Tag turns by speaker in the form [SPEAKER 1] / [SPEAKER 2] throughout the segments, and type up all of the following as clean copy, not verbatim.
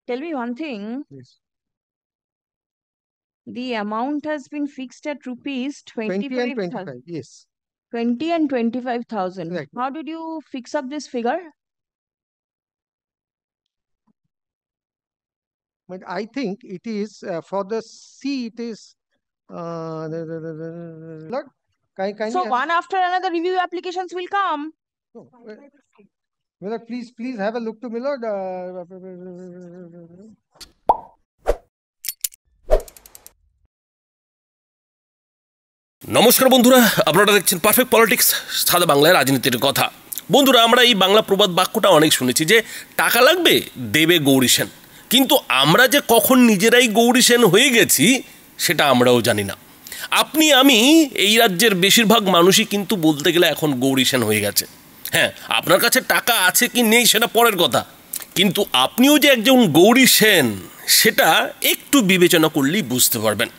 [SPEAKER 1] Tell me one thing.
[SPEAKER 2] Yes.
[SPEAKER 1] The amount has been fixed at rupees
[SPEAKER 2] 20 and
[SPEAKER 1] 25,000.
[SPEAKER 2] 25. Yes.
[SPEAKER 1] 20 and 25,000.
[SPEAKER 2] Right.
[SPEAKER 1] How did you fix up this figure?
[SPEAKER 2] But I think it is for the C. It is. Look,
[SPEAKER 1] So one after another review applications will come.
[SPEAKER 2] No, Millard, please have a look to Millard.
[SPEAKER 3] নমস্কার বন্ধুরা, আপনারা দেখছেন perfect politics, সাদা বাংলায় রাজনীতির কথা। বন্ধুরা, আমরা এই বাংলা প্রবাদ বাক্যটা অনেক শুনেছি যে টাকা লাগবে দেবে গৌরী সেন, কিন্তু আমরা যে কখন নিজেরাই গৌরী সেন হয়ে গেছি সেটা আমরাও জানি না। আপনি আমি এই রাজ্যের বেশিরভাগ মানুষই কিন্তু বলতে গেলে এখন গৌরী সেন হয়ে গেছে। হ্যাঁ, আপনার কাছে টাকা আছে কি নেই সেটা পরের কথা, কিন্তু আপনিও যে একজন গৌরী সেন সেটা একটু বিবেচনা করলেই বুঝতে পারবেন।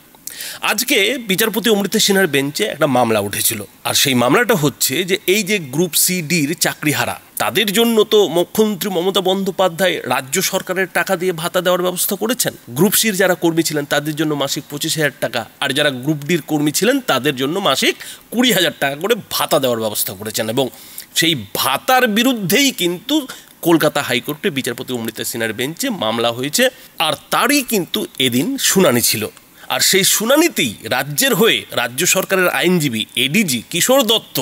[SPEAKER 3] আজকে বিচারপতি অমৃতা সিনহার বেঞ্চে একটা মামলা উঠেছিল, আর সেই মামলাটা হচ্ছে যে এই যে গ্রুপ সি ডির চাকরিহারা তাদের জন্য তো মুখ্যমন্ত্রী মমতা বন্দ্যোপাধ্যায় রাজ্য সরকারের টাকা দিয়ে ভাতা দেওয়ার ব্যবস্থা করেছেন। গ্রুপ সির যারা কর্মী ছিলেন তাদের জন্য মাসিক 25,000 টাকা, আর যারা গ্রুপ ডির কর্মী ছিলেন তাদের জন্য মাসিক 20,000 টাকা করে ভাতা দেওয়ার ব্যবস্থা করেছেন, এবং সেই ভাতার বিরুদ্ধেই কিন্তু কলকাতা হাইকোর্টে বিচারপতি অমৃতা সিনহার বেঞ্চে মামলা হয়েছে, আর তারই কিন্তু এদিন শুনানি ছিল। আর সেই শুনানিতেই রাজ্যের হয়ে রাজ্য সরকারের আইনজীবী এডিজি কিশোর দত্ত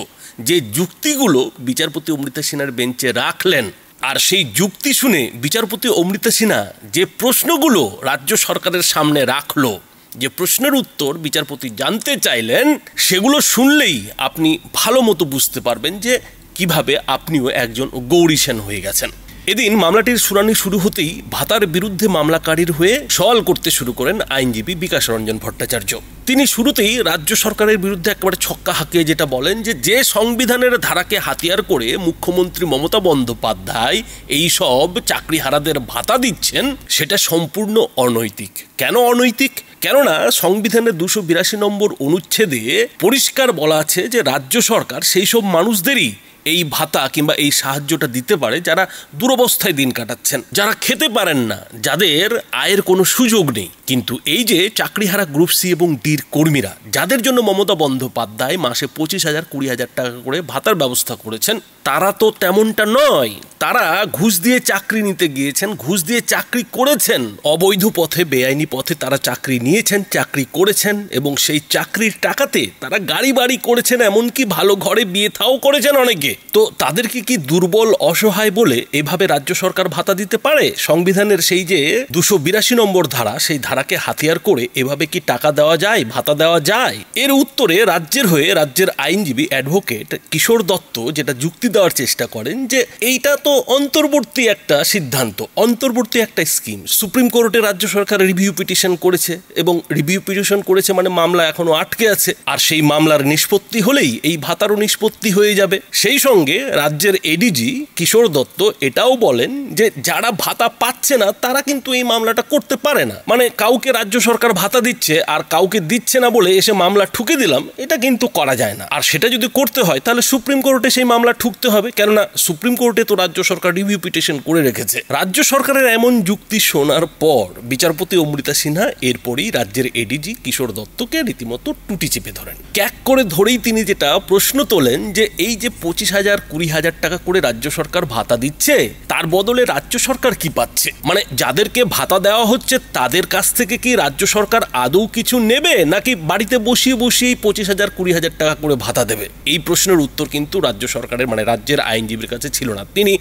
[SPEAKER 3] যে যুক্তিগুলো বিচারপতি অমৃতা সিনহার বেঞ্চে রাখলেন, আর সেই যুক্তি শুনে বিচারপতি অমৃতা সিনহা যে প্রশ্নগুলো রাজ্য সরকারের সামনে রাখলো, যে প্রশ্নের উত্তর বিচারপতি জানতে চাইলেন, সেগুলো শুনলেই আপনি ভালো মতো বুঝতে পারবেন যে কিভাবে আপনিও একজন গৌরী সেন হয়ে গেছেন। এদিন মামলাটির শুনানি শুরু হতেই ভাতার বিরুদ্ধে মামলাকারীর হয়ে সওয়াল করতে শুরু করেন আইনজীবী বিকাশ রঞ্জন ভট্টাচার্য। তিনি শুরুতেই রাজ্য সরকারের বিরুদ্ধে একেবারে ছক্কা হাঁকিয়ে যেটা বলেন যে সংবিধানের ধারাকে হাতিয়ার করে মুখ্যমন্ত্রী মমতা বন্দ্যোপাধ্যায় এই সব চাকরিহারাদের ভাতা দিচ্ছেন সেটা সম্পূর্ণ অনৈতিক। কেন অনৈতিক? কেননা সংবিধানের 282 নম্বর অনুচ্ছেদে পরিষ্কার বলা আছে যে রাজ্য সরকার সেই সব মানুষদেরই এই ভাতা কিংবা এই সাহায্যটা দিতে পারে যারা দুরবস্থায় দিন কাটাচ্ছেন, যারা খেতে পারেন না, যাদের আয়ের কোনো সুযোগ নেই। কিন্তু এই যে চাকরিহারা গ্রুপ সি এবং ডির কর্মীরা যাদের জন্য মমতা বন্দ্যোপাধ্যায় মাসে 25,000 20,000 টাকা করে ভাতার ব্যবস্থা করেছেন, তারা তো তেমনটা নয়। তারা ঘুষ দিয়ে চাকরি নিতে গিয়েছেন, ঘুষ দিয়ে চাকরি করেছেন, অবৈধ পথে বেআইনি পথে তারা চাকরি নিয়েছেন, চাকরি করেছেন, এবং সেই চাকরির টাকাতে তারা গাড়ি বাড়ি করেছেন, এমনকি ভালো ঘরে বিয়ে থাও করেছেন অনেকে। তো তাদেরকে কি দুর্বল অসহায় বলে এভাবে রাজ্য সরকার ভাতা দিতে পারে? সংবিধানের সেই যে 282 নম্বর ধারা, সেই ধারাকে হাতিয়ার করে এভাবে কি টাকা দেওয়া যায়, ভাতা দেওয়া যায়? এর উত্তরে রাজ্যের হয়ে রাজ্যের আইনজীবী অ্যাডভোকেট কিশোর দত্ত যেটা যুক্তি দেওয়ার চেষ্টা করেন যে এইটা তো অন্তর্বর্তী একটা সিদ্ধান্ত, অন্তর্বর্তী একটা স্কিম। সুপ্রিম কোর্টে রাজ্য সরকার রিভিউ পিটিশন করেছে, এবং রিভিউ পিটিশন করেছে মানে মামলা এখনো আটকে আছে, আর সেই মামলার নিষ্পত্তি হলেই এই ভাতারও নিষ্পত্তি হয়ে যাবে। সেই সঙ্গে রাজ্যের এডিজি কিশোর দত্ত এটাও বলেন যে যারা ভাতা পাচ্ছে না তারা কিন্তু এই মামলাটা করতে পারে না। মানে কাউকে রাজ্য সরকার ভাতা দিচ্ছে আর কাউকে দিচ্ছে না বলে এসে মামলা ঠুকে দিলাম, এটা কিন্তু করা যায় না। আর সেটা যদি করতে হয় তাহলে সুপ্রিম কোর্টে সেই মামলা ঠুকতে হবে, কেননা সুপ্রিম কোর্টে তো রাজ্য সরকার রিভিউ পিটিশন করে রেখেছে। রাজ্য সরকারের এমন যুক্তি শোনার পর বিচারপতি অমৃতা সিনহা এরপরই রাজ্যের এডিজি কিশোর দত্তকে রীতিমতো টুটি চেপে ধরেন। ক্যাক করে ধরেই তিনি যেটা প্রশ্ন তোলেন যে এই যে 25,000 20,000 টাকা করে রাজ্য সরকার ভাতা দিচ্ছে, তার বদলে রাজ্য সরকার কি পাচ্ছে? মানে যাদেরকে ভাতা দেওয়া হচ্ছে তাদের কাছ থেকে কি রাজ্য সরকার আদৌ কিছু নেবে, নাকি বাড়িতে বসিয়ে বসিয়েই 25,000 20,000 টাকা করে ভাতা দেবে? এই প্রশ্নের উত্তর কিন্তু রাজ্য সরকারের মানে রাজ্যের আইনজীবীর কাছে ছিল না। তিনি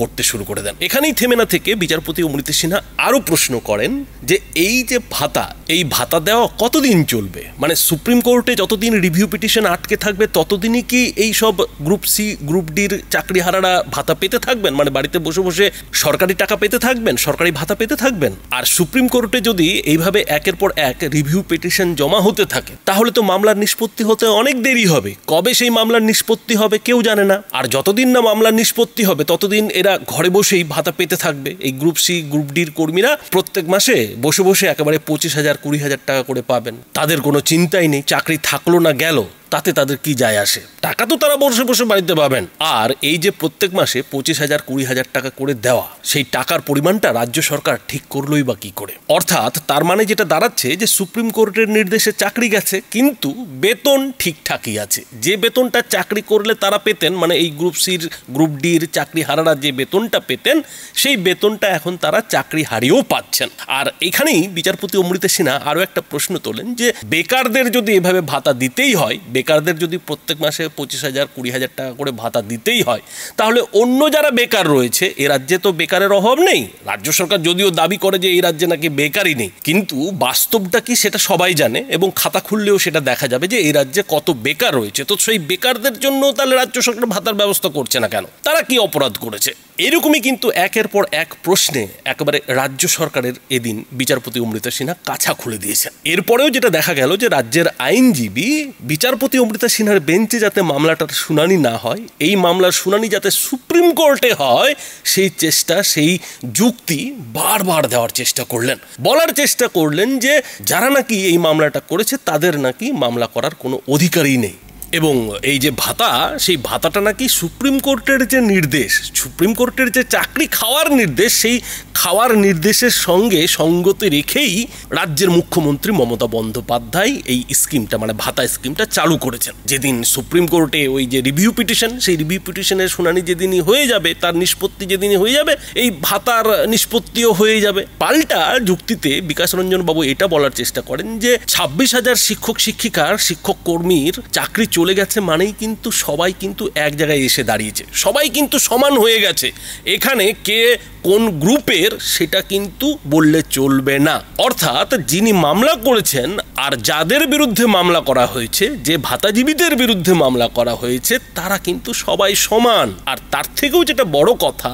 [SPEAKER 3] করতে শুরু করে দেন। এখানেই থেমে না থেকে বিচারপতি অমৃতা সিনহা আরো প্রশ্ন করেন যে এই যে ভাতা, এই ভাতা দেওয়া কতদিন চলবে? মানে সুপ্রিম কোর্টে যতদিন রিভিউ পিটিশন আটকে থাকবে ততদিনই কি এই সব গ্রুপ সি গ্রুপ ডির চাকরিহারারা ভাতা পেতে থাকবেন? মানে বাড়িতে বসে বসে সরকারি টাকা পেতে থাকবেন, সরকারি ভাতা পেতে থাকবেন? আর সুপ্রিম কোর্টে যদি এইভাবে একের পর এক রিভিউ পিটিশন জমা হতে থাকে তাহলে তো মামলার নিষ্পত্তি হতে অনেক দেরি হবে। কবে সেই মামলার নিষ্পত্তি হবে কেউ জানে না। আর যতদিন না মামলার নিষ্পত্তি হবে ততদিন এরা ঘরে বসেই ভাতা পেতে থাকবে। এই গ্রুপ সি গ্রুপ ডির কর্মীরা প্রত্যেক মাসে বসে বসে একেবারে 25,000 20,000 টাকা করে পাবেন। তাদের কোনো চিন্তাই নেই, চাকরি থাকলো না গেল, তাতে তাদের কি যায় আসে, টাকা তো তারা বসে বসে বাড়িতে পাবেন। আর এই যে প্রত্যেক মাসে 25,000 20,000 টাকা করে দেওয়া, সেই টাকার পরিমাণটা রাজ্য সরকার ঠিক করলোই বা কি করে? অর্থাৎ তার মানে যেটা দাঁড়াচ্ছে যে সুপ্রিম কোর্টের নির্দেশে চাকরি গেছে, কিন্তু বেতন ঠিকঠাকই আছে। যে বেতনটা চাকরি করলে তারা পেতেন, মানে এই গ্রুপ সির গ্রুপ ডির চাকরি হারারা যে বেতনটা পেতেন, সেই বেতনটা এখন তারা চাকরি হারিয়েও পাচ্ছেন। আর এখানেই বিচারপতি অমৃতা সিনহা আরও একটা প্রশ্ন তোলেন যে বেকারদের যদি এভাবে ভাতা দিতেই হয়, বেকারদের যদি প্রত্যেক মাসে 25,000 20,000 টাকা করে ভাতা দিতেই হয়, তাহলে অন্য যারা বেকার রয়েছে, এ রাজ্যে তো বেকারের অভাব নেই। রাজ্য সরকার যদিও দাবি করে যে এই রাজ্যে নাকি বেকারই নেই, কিন্তু বাস্তবটা কি সেটা সবাই জানে, এবং খাতা খুললেও সেটা দেখা যাবে যে এই রাজ্যে কত বেকার রয়েছে। তো সেই বেকারদের জন্য তাহলে রাজ্য সরকার ভাতার ব্যবস্থা করছে না কেন? তারা কি অপরাধ করেছে? এরকমই কিন্তু একের পর এক প্রশ্নে একেবারে রাজ্য সরকারের এদিন বিচারপতি অমৃতা সিনহা কাছা খুলে দিয়েছেন। এরপরেও যেটা দেখা গেল যে রাজ্যের আইনজীবী বিচারপতি অমৃতা সিনহার বেঞ্চে যাতে মামলাটার শুনানি না হয়, এই মামলার শুনানি যাতে সুপ্রিম কোর্টে হয়, সেই চেষ্টা, সেই যুক্তি বারবার দেওয়ার চেষ্টা করলেন। বলার চেষ্টা করলেন যে যারা নাকি এই মামলাটা করেছে তাদের নাকি মামলা করার কোনো অধিকারই নেই, এবং এই যে ভাতা, সেই ভাতাটা নাকি সুপ্রিম কোর্টের যে নির্দেশ, সুপ্রিম কোর্টের যে চাকরি খাওয়ার নির্দেশ, সেই খাওয়ার নির্দেশের সঙ্গে সঙ্গতি রেখেই রাজ্যের মুখ্যমন্ত্রী মমতা বন্দ্যোপাধ্যায় এই স্কিমটা, মানে ভাতা স্কিমটা চালু করেছেন। যেদিন সুপ্রিম কোর্টে ওই যে রিভিউ পিটিশন, সেই রিভিউ পিটিশনের শুনানি যেদিনই হয়ে যাবে, তার নিষ্পত্তি যেদিনই হয়ে যাবে, এই ভাতার নিষ্পত্তিও হয়ে যাবে। পাল্টা যুক্তিতে বিকাশ রঞ্জন বাবু এটা বলার চেষ্টা করেন যে 26,000 শিক্ষক শিক্ষিকার, শিক্ষক কর্মীর চাকরি চলে গেছে মানেই কিন্তু সবাই কিন্তু এক জায়গায় এসে দাঁড়িয়েছে, সবাই কিন্তু সমান হয়ে গেছে। এখানে কে কোন গ্রুপের সেটা কিন্তু বললে চলবে না। অর্থাৎ যিনি মামলা করেছেন আর যাদের বিরুদ্ধে মামলা করা হয়েছে, যে ভাতাজীবীদের বিরুদ্ধে মামলা করা হয়েছে, তারা কিন্তু সবাই সমান। আর তার থেকেও যেটা বড় কথা,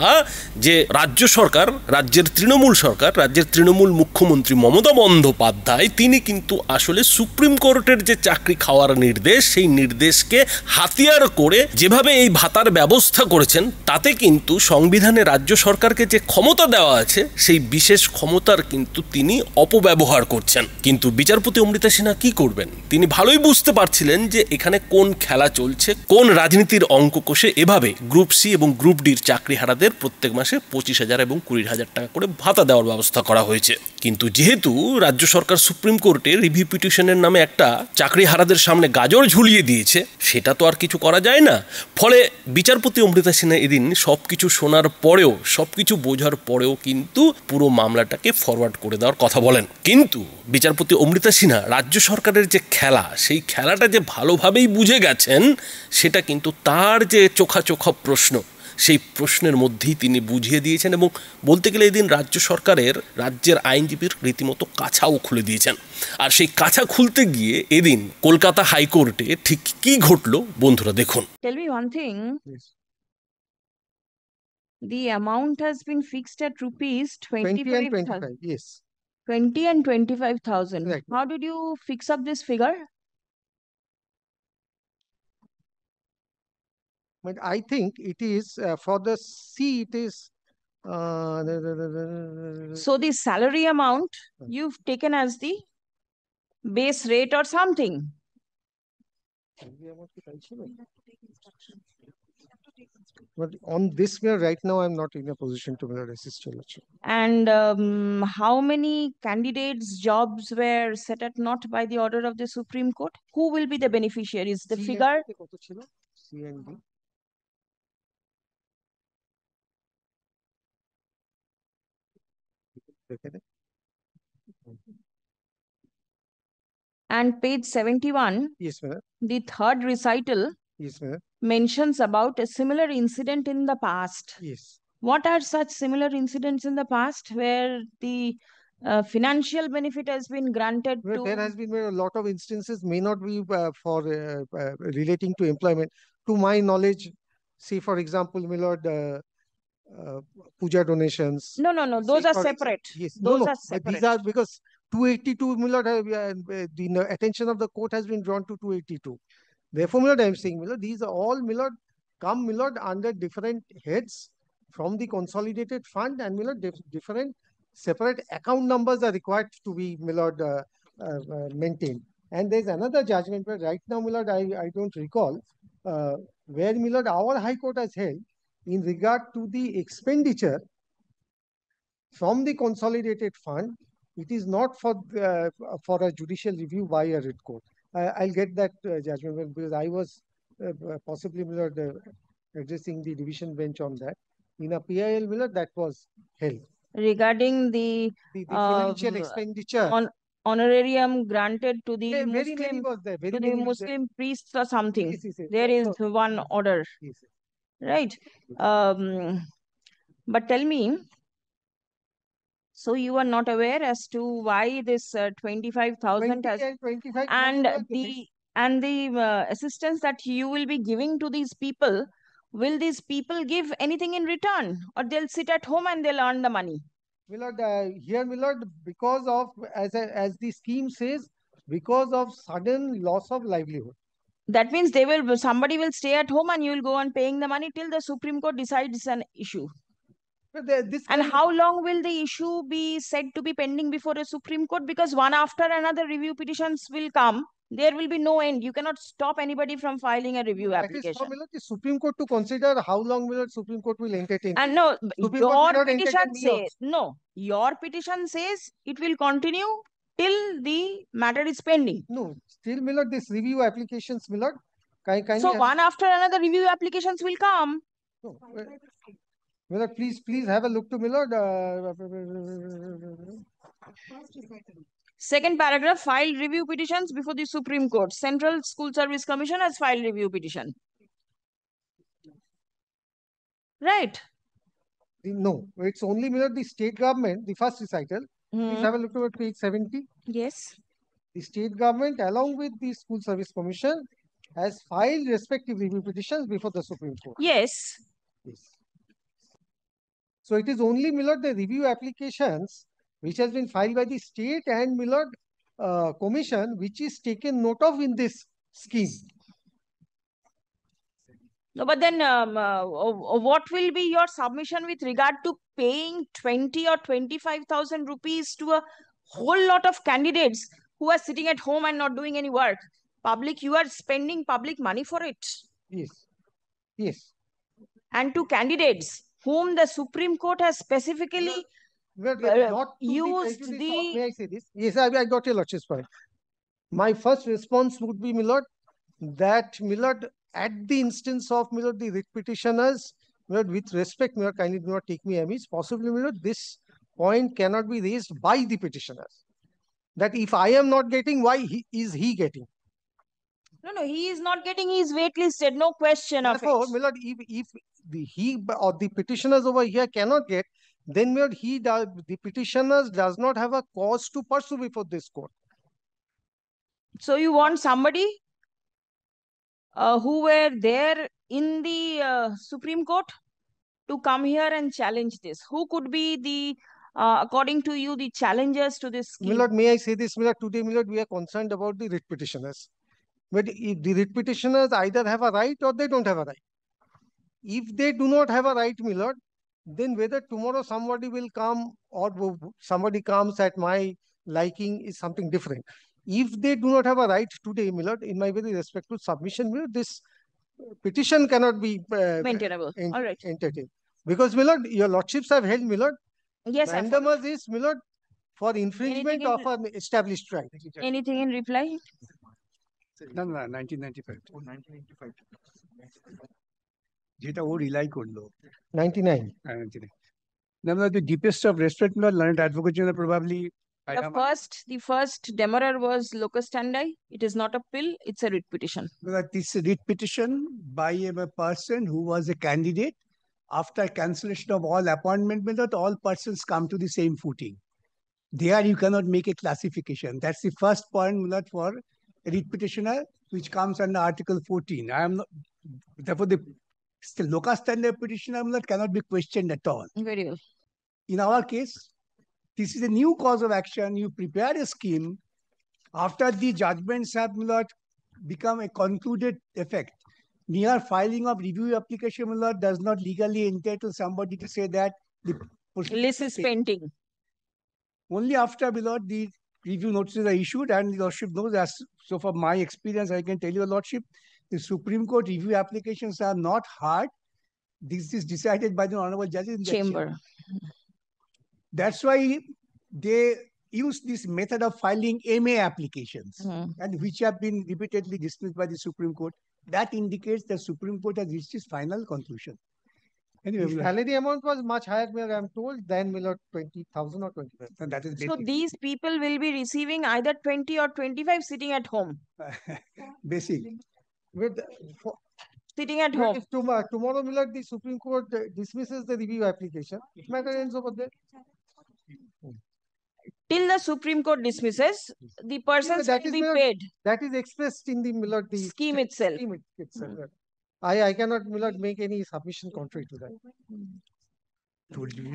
[SPEAKER 3] যে রাজ্য সরকার, রাজ্যের তৃণমূল সরকার, রাজ্যের তৃণমূল মুখ্যমন্ত্রী মমতা বন্দ্যোপাধ্যায়, তিনি কিন্তু আসলে সুপ্রিম কোর্টের যে চাকরি খাওয়ার নির্দেশ, সেই নির্দেশকে হাতিয়ার করে যেভাবে এই ভাতার ব্যবস্থা করেছেন, তাতে কিন্তু সংবিধানে রাজ্য সরকারকে যে ক্ষমতা দেওয়া আছে, সেই বিশেষ ক্ষমতার কিন্তু তিনি অপব্যবহার করছেন। কিন্তু বিচারপতি অমৃতা সিনহা কি করবেন? তিনি ভালোই বুঝতে পারছিলেন যে এখানে কোন খেলা চলছে, কোন রাজনীতির অঙ্ক কষে এভাবে গ্রুপ সি এবং গ্রুপ ডির চাকরিহারাদের প্রত্যেক মাসে 25,000 এবং 20,000 টাকা করে ভাতা দেওয়ার ব্যবস্থা করা হয়েছে। কিন্তু যেহেতু রাজ্য সরকার সুপ্রিম কোর্টে রিভিউ পিটিশনের নামে একটা চাকরিহারাদের সামনে গাজর ঝুলিয়ে দিয়েছে, সেটা তো আর কিছু করা যায় না। ফলে বিচারপতি অমৃতা সিনহা এদিন সবকিছু শোনার পরেও, সবকিছু বোঝার পরেও কিন্তু পুরো মামলাটাকে ফরওয়ার্ড করে দেওয়ার কথা বলেন। কিন্তু বিচারপতি অমৃতা সিনহা রাজ্য সরকারের যে খেলা, সেই খেলাটা যে ভালোভাবেই বুঝে গেছেন, সেটা কিন্তু তার যে চোখা চোখা প্রশ্ন, সেই প্রশ্নের মধ্যেই তিনি বুঝিয়ে দিয়েছেন। এবং বলতে গেলে এদিন রাজ্য সরকারের, রাজ্যের আইনজীবীর রীতিমতো কাছাও খুলে দিয়েছেন। আর সেই কাছা খুলতে গিয়ে এদিন কলকাতা হাইকোর্টে ঠিক কি ঘটলো বন্ধুরা দেখুন।
[SPEAKER 1] Tell me one thing.
[SPEAKER 2] Yes.
[SPEAKER 1] The amount has been fixed at rupees
[SPEAKER 2] 20 and
[SPEAKER 1] 25,000.
[SPEAKER 2] 25. Yes.
[SPEAKER 1] 20 and 25,000.
[SPEAKER 2] Right.
[SPEAKER 1] How did you fix up this figure?
[SPEAKER 2] But I think it is for the C, it is
[SPEAKER 1] So the salary amount you've taken as the base rate or something.
[SPEAKER 2] but on this matter right now I'm not in a position to assist you.
[SPEAKER 1] And how many candidates' jobs were set at naught by the order of the Supreme Court? Who will be the beneficiaries? The figure?
[SPEAKER 2] C and D.
[SPEAKER 1] And page 71,
[SPEAKER 2] Yes, ma'am.
[SPEAKER 1] the third recital
[SPEAKER 2] Yes, ma'am.
[SPEAKER 1] mentions about a similar incident in the past.
[SPEAKER 2] Yes.
[SPEAKER 1] What are such similar incidents in the past where the financial benefit has been granted
[SPEAKER 2] Well,
[SPEAKER 1] to?
[SPEAKER 2] there has been a lot of instances, may not be for relating to employment. To my knowledge, say for example, my lord, puja donations.
[SPEAKER 1] No, no, no. Those
[SPEAKER 2] Say
[SPEAKER 1] are
[SPEAKER 2] for
[SPEAKER 1] separate.
[SPEAKER 2] Yes,
[SPEAKER 1] Those
[SPEAKER 2] no, no.
[SPEAKER 1] are
[SPEAKER 2] But these
[SPEAKER 1] separate.
[SPEAKER 2] are because 282, my lord, the attention of the court has been drawn to 282. Therefore, my lord, I am saying, my lord, these are all, my lord, come, my lord, under different heads from the consolidated fund, and my lord, different separate account numbers are required to be, my lord, maintained. And there's another judgment, but right now, my lord, I don't recall, where, my lord, our High Court has held in regard to the expenditure from the consolidated fund. It is not for a judicial review by a writ court. I'll get that judgment because I was possibly, my lord, addressing the division bench on that. In a PIL, my lord, that was held.
[SPEAKER 1] Regarding the
[SPEAKER 2] financial expenditure.
[SPEAKER 1] Honorarium granted to the
[SPEAKER 2] Very many
[SPEAKER 1] Muslim
[SPEAKER 2] was there. Very
[SPEAKER 1] to the
[SPEAKER 2] many was there.
[SPEAKER 1] Muslim priests or something.
[SPEAKER 2] Yes, yes, yes.
[SPEAKER 1] There is
[SPEAKER 2] No.
[SPEAKER 1] one order,
[SPEAKER 2] Yes, yes.
[SPEAKER 1] right? But tell me, so you are not aware as to why this 25,000 has
[SPEAKER 2] 25
[SPEAKER 1] and
[SPEAKER 2] million
[SPEAKER 1] the assistance that you will be giving to these people, will these people give anything in return, or they'll sit at home and they'll earn the money?
[SPEAKER 2] Milord, here, Milord, because of, as the scheme says, because of sudden loss of livelihood.
[SPEAKER 1] That means somebody will stay at home and you will go on paying the money till the Supreme Court decides an issue. And how long will the issue be said to be pending before a Supreme Court? Because one after another review petitions will come. There will be no end. You cannot stop anybody from filing a review application.
[SPEAKER 2] That is for, Milord, the Supreme Court to consider how long, Milord, Supreme Court will entertain.
[SPEAKER 1] And no,
[SPEAKER 2] Supreme Court
[SPEAKER 1] your
[SPEAKER 2] will not
[SPEAKER 1] petition
[SPEAKER 2] entertain me
[SPEAKER 1] says, no, your petition says it will continue till the matter is pending.
[SPEAKER 2] No, still, Milord, this review applications, Milord.
[SPEAKER 1] So one after another review applications will come.
[SPEAKER 2] No, Milord, please have a look to Milord.
[SPEAKER 1] Second paragraph, filed review petitions before the Supreme Court. Central School Service Commission has filed review petition. Right.
[SPEAKER 2] No, it's only, Milord, the state government, the first recital. Please have a look at page 70.
[SPEAKER 1] Yes.
[SPEAKER 2] The state government, along with the School Service Commission, has filed respective review petitions before the Supreme Court.
[SPEAKER 1] Yes.
[SPEAKER 2] Yes. So it is only, Milord, the review applications which has been filed by the state and, Milord, commission, which is taken note of in this scheme.
[SPEAKER 1] No, but then what will be your submission with regard to paying 20 or 25,000 rupees to a whole lot of candidates who are sitting at home and not doing any work? Public, you are spending public money for it.
[SPEAKER 2] Yes. Yes.
[SPEAKER 1] And to candidates whom the Supreme Court has specifically used the...
[SPEAKER 2] May I say this? Yes, I got your lordship's point. My first response would be, Milord, that, Milord, at the instance of, Milord, the writ petitioners, Milord, with respect, Milord, kindly do not take me amiss. Possibly, Milord, this point cannot be raised by the petitioners. That if I am not getting, why is he getting?
[SPEAKER 1] No, he is not getting, he is waitlisted, no question of it.
[SPEAKER 2] Therefore, Milord, if he or the petitioners over here cannot get, then, Milord, the petitioners does not have a cause to pursue before this court.
[SPEAKER 1] So you want somebody who were there in the Supreme Court to come here and challenge this? Who could be the, according to you, the challengers to this scheme?
[SPEAKER 2] Milord, may I say this, Milord? Today, Milord, we are concerned about the writ petitioners. But if the writ petitioners either have a right or they don't have a right. If they do not have a right, Milord, then whether tomorrow somebody will come or somebody comes at my liking is something different. If they do not have a right today, Milord, in my very respectful submission, Milord, this petition cannot be
[SPEAKER 1] maintainable. All right.
[SPEAKER 2] Entertained. Because, Milord, your lordships have held, Milord.
[SPEAKER 1] Yes,
[SPEAKER 2] mandamus is, Milord, for infringement of an established right.
[SPEAKER 1] Anything in reply?
[SPEAKER 4] No, 1995. 1995. যেটা ও rely করলো
[SPEAKER 2] 99.
[SPEAKER 4] Now, the deepest of respect, learned advocate general probably.
[SPEAKER 1] The first demurrer was locus standi. It is not a pill, it's a writ petition.
[SPEAKER 4] This writ petition by a person who was a candidate. After cancellation of all appointment method, all persons come to the same footing. There you cannot make a classification. That's the first point for a writ petitioner, which comes under Article 14. I am not, therefore the locus standi petitioner cannot be questioned at all.
[SPEAKER 1] Very well.
[SPEAKER 4] In our case, this is a new cause of action. You prepare a scheme after the judgments have become a concluded effect. Mere filing of review application does not legally entitle somebody to say that the
[SPEAKER 1] list is pending.
[SPEAKER 4] Only after the review notices are issued, and the Lordship knows, as so from my experience, I can tell you, Lordship, the Supreme Court review applications are not hard. This is decided by the honorable judges in the chamber. That's why they use this method of filing MA applications, and which have been repeatedly dismissed by the Supreme Court. That indicates the Supreme Court has reached its final conclusion. Anyway,
[SPEAKER 2] the salary amount was much higher, I'm told, than 20,000 or 25,000.
[SPEAKER 4] And that is
[SPEAKER 1] so these people will be receiving either 20 or 25 sitting at home.
[SPEAKER 4] basic.
[SPEAKER 1] Sitting at home.
[SPEAKER 2] If tomorrow, the Supreme Court dismisses the review application, it matter ends over there.
[SPEAKER 1] Till the Supreme Court dismisses, the persons will be paid.
[SPEAKER 2] That is expressed in the
[SPEAKER 1] scheme itself.
[SPEAKER 2] I cannot make any submission contrary to that.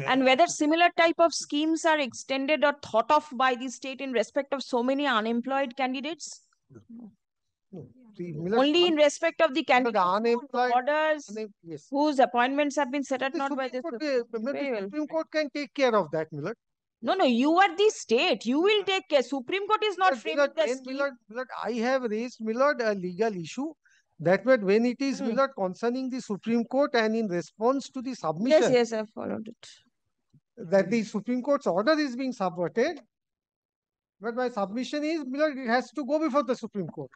[SPEAKER 1] And whether similar type of schemes are extended or thought of by the state in respect of so many unemployed candidates?
[SPEAKER 2] No.
[SPEAKER 1] Only in respect of the candidates,
[SPEAKER 2] orders,
[SPEAKER 1] yes, whose appointments have been set at naught by the
[SPEAKER 2] Supreme Court can take care of that, Millard.
[SPEAKER 1] No, you are the state. You will take care. Supreme Court is not framing the scheme.
[SPEAKER 2] Millard, I have raised, Millard, a legal issue that when it is, Millard, concerning the Supreme Court and in response to the submission.
[SPEAKER 1] Yes, I followed it.
[SPEAKER 2] That the Supreme Court's order is being subverted. But my submission is, Millard, it has to go before the Supreme Court.